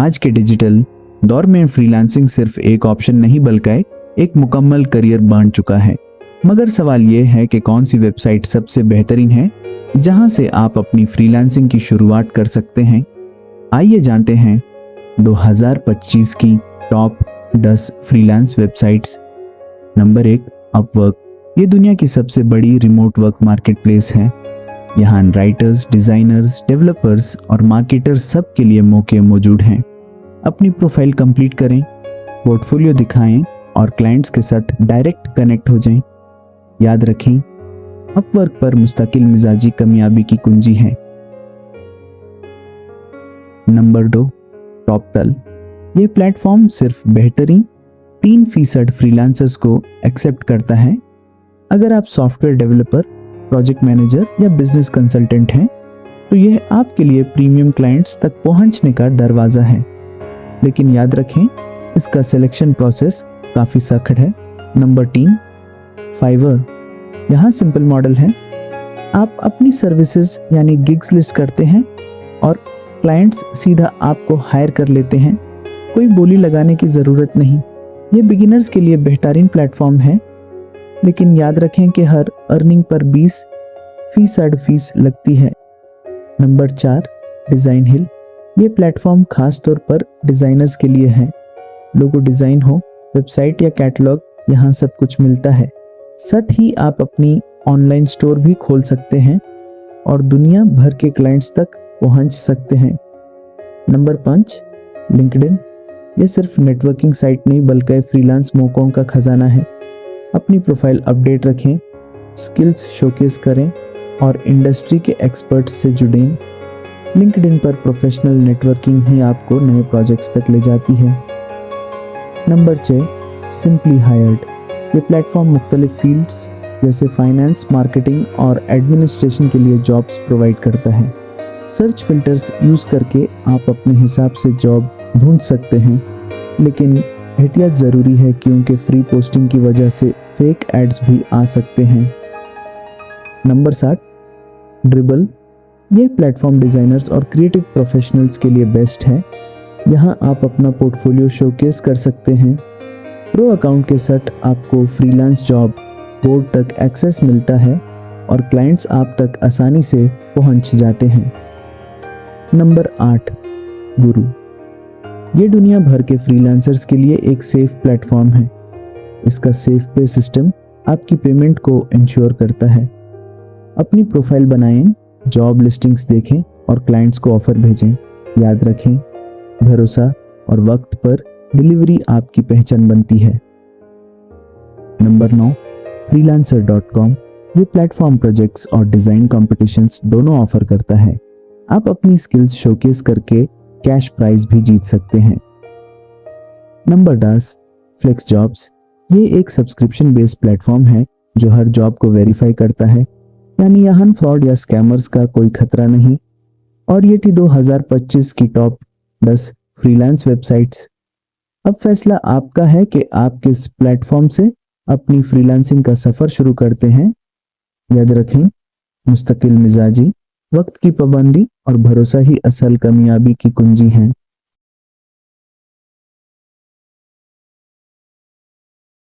आज के डिजिटल दौर में फ्रीलांसिंग सिर्फ एक ऑप्शन नहीं बल्कि एक मुकम्मल करियर बन चुका है। मगर सवाल ये है कि कौन सी वेबसाइट सबसे बेहतरीन है जहां से आप अपनी फ्रीलांसिंग की शुरुआत कर सकते हैं। आइए जानते हैं 2025 की top 10 freelance websites. Number 1, Upwork. ये दुनिया की सबसे बड़ी रिमोट वर्क मार्केटप्लेस है। यहाँ राइटर्स, डिजाइनर्स, डेवलपर्स और मार्केटर्स सब के लिए मौके मौजूद हैं। अपनी प्रोफाइल कंप्लीट करें, पोर्टफोलियो दिखाएं और क्लाइंट्स के साथ डायरेक्ट कनेक्ट हो जाएं। याद रखें, अपवर्क पर मुस्तकिल मिजाजी कामयाबी की कुंजी है। नंबर 2, टॉपटल। ये प्लेटफॉर्म सिर्फ बेहतरीन 3% फ्रीलांसर्स को एक्सेप्ट करता है। अगर आप सॉफ्टवेयर डेवलपर, प्रोजेक्ट मैनेजर या बिजनेस कंसल्टेंट हैं तो यह आपके लिए प्रीमियम क्लाइंट्स तक पहुंचने का दरवाजा है। लेकिन याद रखें, इसका सिलेक्शन प्रोसेस काफी सख्त है। Number 3, Fiverr. यहाँ सिंपल मॉडल है। आप अपनी सर्विसेज यानी गिग्स लिस्ट करते हैं और क्लाइंट्स सीधा आपको हायर कर लेते हैं। कोई बोली लगाने की जरूरत नहीं। ये बिगिनर्स के लिए बेहतरीन प्लेटफॉर्म है, लेकिन याद रखें कि हर अर्निंग पर 20% फीस लगती है। नंबर 4, डिजाइन हिल। ये प्लेटफॉर्म खास तौर पर डिजाइनर्स के लिए है। लोगो डिजाइन हो, वेबसाइट या कैटलॉग, यहाँ सब कुछ मिलता है। साथ ही आप अपनी ऑनलाइन स्टोर भी खोल सकते हैं और दुनिया भर के क्लाइंट्स तक पहुंच सकते हैं। Number 5, LinkedIn. यह सिर्फ नेटवर्किंग साइट नहीं बल्कि फ्रीलांस मौकों का खजाना है। अपनी प्रोफाइल अपडेट रखें, स्किल्स शोकेस करें और इंडस्ट्री के एक्सपर्ट्स से जुड़ें। लिंक्डइन पर प्रोफेशनल नेटवर्किंग ही आपको नए प्रोजेक्ट्स तक ले जाती है। Number 6, simply hired. ये प्लेटफॉर्म मुख्तलिफ फील्ड्स जैसे फाइनेंस, मार्केटिंग और एडमिनिस्ट्रेशन के लिए जॉब्स प्रोवाइड करता है। सर्च फिल्टर्स यूज करके आप अपने हिसाब से जॉब ढूंढ सकते हैं, लेकिन एहतियात ज़रूरी है क्योंकि फ्री पोस्टिंग की वजह से फेक एड्स भी आ सकते हैं। Number 7, Dribbble. यह प्लेटफॉर्म डिज़ाइनर्स और क्रिएटिव प्रोफेशनल्स के लिए बेस्ट है। यहाँ आप अपना पोर्टफोलियो शोकेस कर सकते हैं। प्रो अकाउंट के साथ आपको फ्रीलांस जॉब बोर्ड तक एक्सेस मिलता है और क्लाइंट्स आप तक आसानी से पहुँच जाते हैं। नंबर 8, गुरु। ये दुनिया भर के फ्रीलांसर्स के लिए एक सेफ प्लेटफॉर्म है। इसका सेफ पे सिस्टम आपकी पेमेंट को इंश्योर करता है। अपनी प्रोफाइल बनाएं, जॉब लिस्टिंग्स देखें और क्लाइंट्स को ऑफर भेजें। याद रखें, भरोसा और वक्त पर डिलीवरी आपकी पहचान बनती है। Number 9, freelancer.com। ये प्लेटफॉर्म प्रोजेक्ट्स और डिजाइन कॉम्पिटिशन्स दोनों ऑफर करता है। आप अपनी स्किल्स शोकेस करके कैश प्राइज भी जीत सकते हैं। Number 10, FlexJobs. ये एक सब्सक्रिप्शन बेस्ड प्लेटफॉर्म है जो हर जॉब को वेरीफाई करता है, यानी यहाँ फ्रॉड या स्कैमर्स का कोई खतरा नहीं। और ये थी 2025 की टॉप 10 फ्रीलांस वेबसाइट्स। अब फैसला आपका है कि आप किस प्लेटफॉर्म से अपनी फ्रीलांसिंग का सफर शुरू करते हैं। याद रखें, मुस्तकिल मिजाजी, वक्त की पाबंदी और भरोसा ही असल कामयाबी की कुंजी हैं।